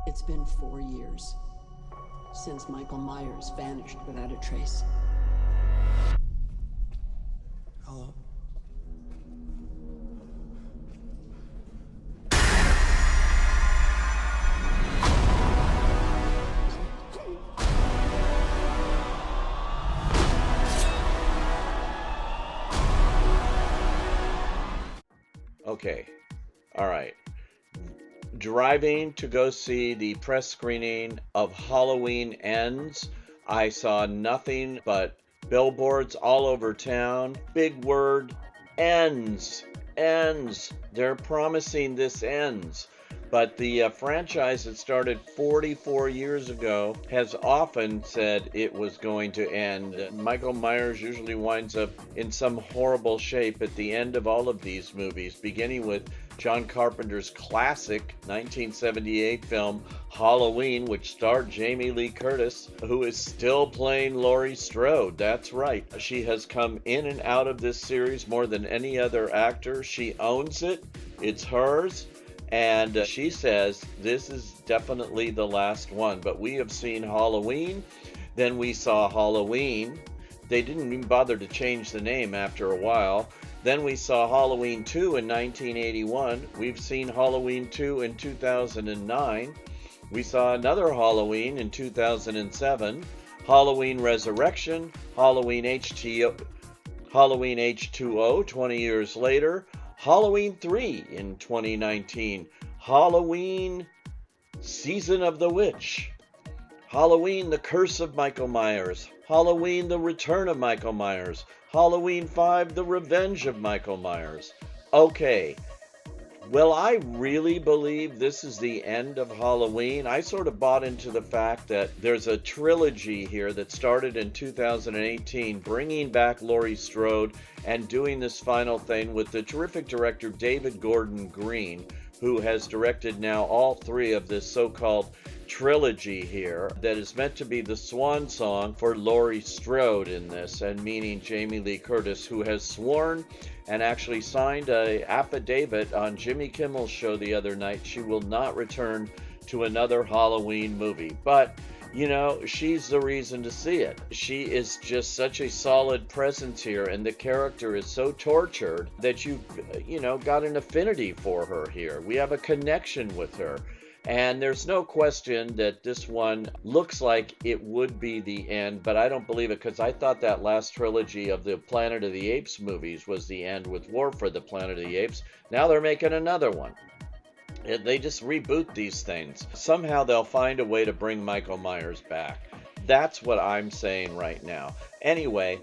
It's been 4 years since Michael Myers vanished without a trace. Hello? Okay. All right. Driving to go see the press screening of Halloween Ends, I saw nothing but billboards all over town. Big word, ends, ends. They're promising this ends. But the franchise that started 44 years ago has often said it was going to end. Michael Myers usually winds up in some horrible shape at the end of all of these movies, beginning with John Carpenter's classic 1978 film Halloween, which starred Jamie Lee Curtis, who is still playing Laurie Strode. That's right. She has come in and out of this series more than any other actor. She owns it. It's hers. And she says this is definitely the last one. But we have seen Halloween. Then we saw Halloween. They didn't even bother to change the name after a while. Then we saw Halloween 2 in 1981. We've seen Halloween 2 in 2009. We saw another Halloween in 2007. Halloween Resurrection. Halloween H2O 20 years later. Halloween 3 in 2019, Halloween Season of the Witch, Halloween The Curse of Michael Myers, Halloween The Return of Michael Myers, Halloween 5 The Revenge of Michael Myers. Okay, well, I really believe this is the end of Halloween. I sort of bought into the fact that there's a trilogy here that started in 2018, bringing back Laurie Strode and doing this final thing with the terrific director David Gordon Green, who has directed now all three of this so-called trilogy here that is meant to be the swan song for Laurie Strode in this, and meaning Jamie Lee Curtis, who has sworn and actually signed an affidavit on Jimmy Kimmel's show the other night she will not return to another Halloween movie. But you know, she's the reason to see it. She is just such a solid presence here, and the character is so tortured that you've, got an affinity for her here. We have a connection with her. And there's no question that this one looks like it would be the end, but I don't believe it, because I thought that last trilogy of the Planet of the Apes movies was the end with War for the Planet of the Apes. Now they're making another one. They just reboot these things. Somehow they'll find a way to bring Michael Myers back. That's what I'm saying right now. Anyway,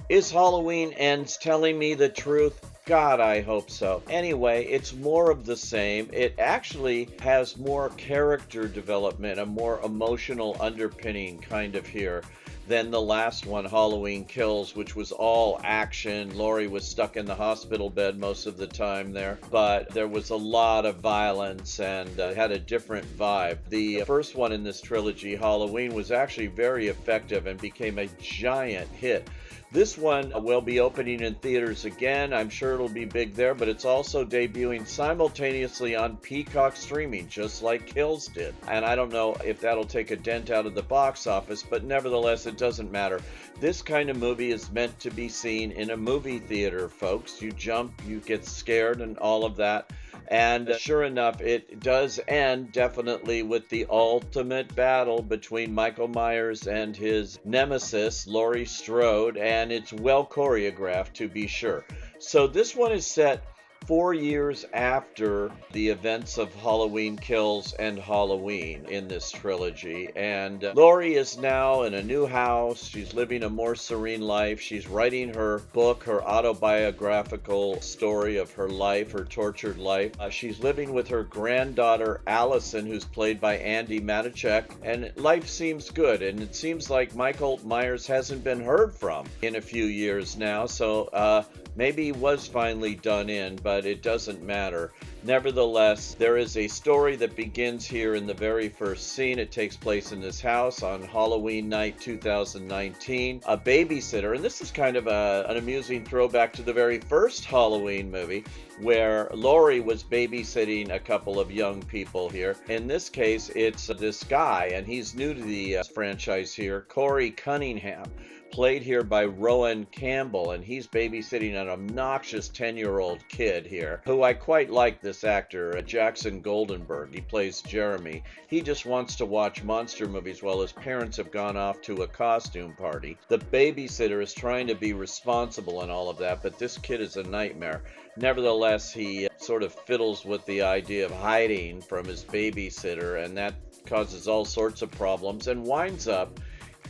is Halloween Ends telling me the truth? God, I hope so. Anyway, it's more of the same. It actually has more character development, a more emotional underpinning kind of here than the last one, Halloween Kills, which was all action. Laurie was stuck in the hospital bed most of the time there, but there was a lot of violence and had a different vibe. The first one in this trilogy, Halloween, was actually very effective and became a giant hit. This one will be opening in theaters again. I'm sure it'll be big there, but it's also debuting simultaneously on Peacock streaming, just like Kills did. And I don't know if that'll take a dent out of the box office, but nevertheless, it doesn't matter. This kind of movie is meant to be seen in a movie theater, folks. You jump, you get scared, and all of that. And sure enough, it does end definitely with the ultimate battle between Michael Myers and his nemesis, Laurie Strode, and it's well choreographed, to be sure. So this one is set 4 years after the events of Halloween Kills and Halloween in this trilogy. And Laurie is now in a new house. She's living a more serene life. She's writing her book, her autobiographical story of her life, her tortured life. She's living with her granddaughter, Allison, who's played by Andi Matichak. And life seems good. And it seems like Michael Myers hasn't been heard from in a few years now. So Maybe he was finally done in, but it doesn't matter. Nevertheless, there is a story that begins here in the very first scene. It takes place in this house on Halloween night 2019. A babysitter, and this is kind of an amusing throwback to the very first Halloween movie, where Laurie was babysitting a couple of young people here. In this case, it's this guy, and he's new to the franchise here, Corey Cunningham, played here by Rowan Campbell, and he's babysitting an obnoxious 10-year-old kid here, who I quite like this actor, Jackson Goldenberg. He plays Jeremy. He just wants to watch monster movies while his parents have gone off to a costume party. The babysitter is trying to be responsible and all of that, but this kid is a nightmare. Nevertheless, he sort of fiddles with the idea of hiding from his babysitter, and that causes all sorts of problems and winds up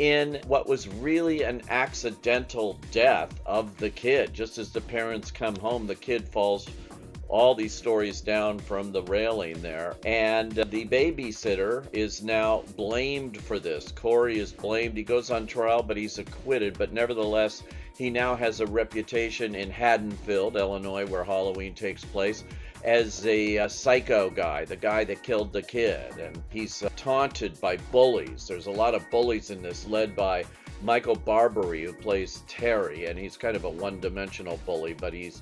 in what was really an accidental death of the kid. Just as the parents come home, the kid falls all these stories down from the railing there, and the babysitter is now blamed for this. Corey is blamed. He goes on trial, but he's acquitted. But nevertheless, he now has a reputation in Haddonfield, Illinois, where Halloween takes place, as a psycho guy, the guy that killed the kid. And he's taunted by bullies. There's a lot of bullies in this, led by Michael Barbary, who plays Terry, and he's kind of a one-dimensional bully, but he's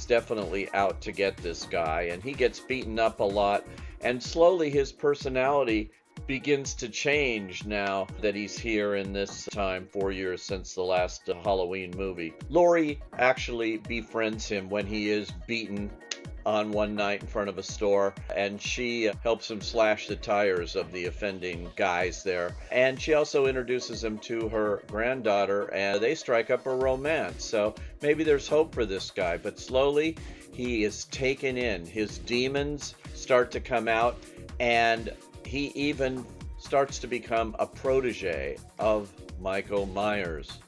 definitely out to get this guy, and he gets beaten up a lot, and slowly his personality begins to change now that he's here in this time, 4 years since the last Halloween movie. Laurie actually befriends him when he is beaten on one night in front of a store, and she helps him slash the tires of the offending guys there. And she also introduces him to her granddaughter, and they strike up a romance. So maybe there's hope for this guy, but slowly he is taken in. His demons start to come out, and he even starts to become a protege of Michael Myers.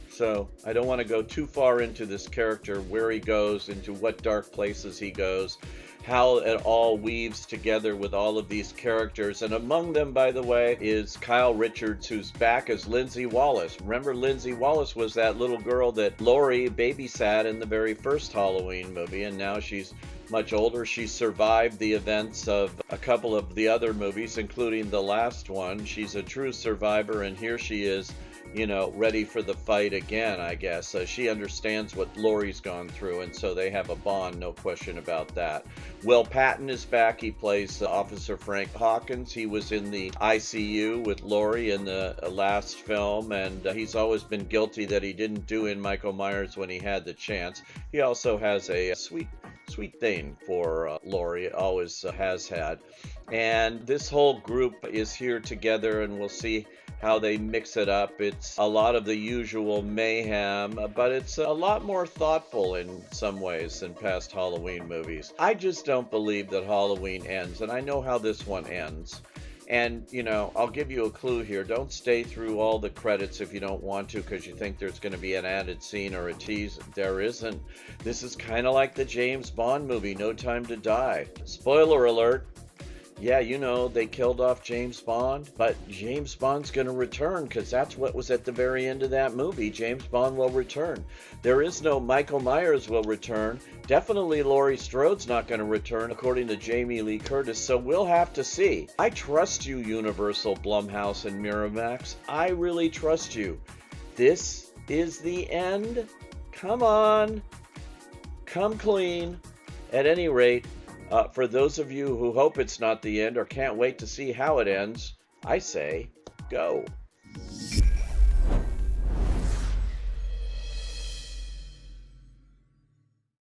So I don't want to go too far into this character, where he goes, into what dark places he goes, how it all weaves together with all of these characters. And among them, by the way, is Kyle Richards, who's back as Lindsay Wallace. Remember, Lindsay Wallace was that little girl that Laurie babysat in the very first Halloween movie, and now she's much older. She survived the events of a couple of the other movies, including the last one. She's a true survivor, and here she is, ready for the fight again, I guess. She understands what Laurie's gone through, and so they have a bond, no question about that. Will Patton is back. He plays Officer Frank Hawkins. He was in the ICU with Laurie in the last film, and he's always been guilty that he didn't do in Michael Myers when he had the chance. He also has a sweet thing for Laurie, always has had. And this whole group is here together, and we'll see how they mix it up. It's a lot of the usual mayhem, but it's a lot more thoughtful in some ways than past Halloween movies. I just don't believe that Halloween ends, and I know how this one ends. And, I'll give you a clue here. Don't stay through all the credits if you don't want to, because you think there's going to be an added scene or a tease. There isn't. This is kind of like the James Bond movie, No Time to Die. Spoiler alert. Yeah, they killed off James Bond, but James Bond's going to return, because that's what was at the very end of that movie. James Bond will return. There is no Michael Myers will return. Definitely Laurie Strode's not going to return, according to Jamie Lee Curtis, so we'll have to see. I trust you, Universal, Blumhouse, and Miramax. I really trust you. This is the end? Come on. Come clean. At any rate, for those of you who hope it's not the end or can't wait to see how it ends, I say, go.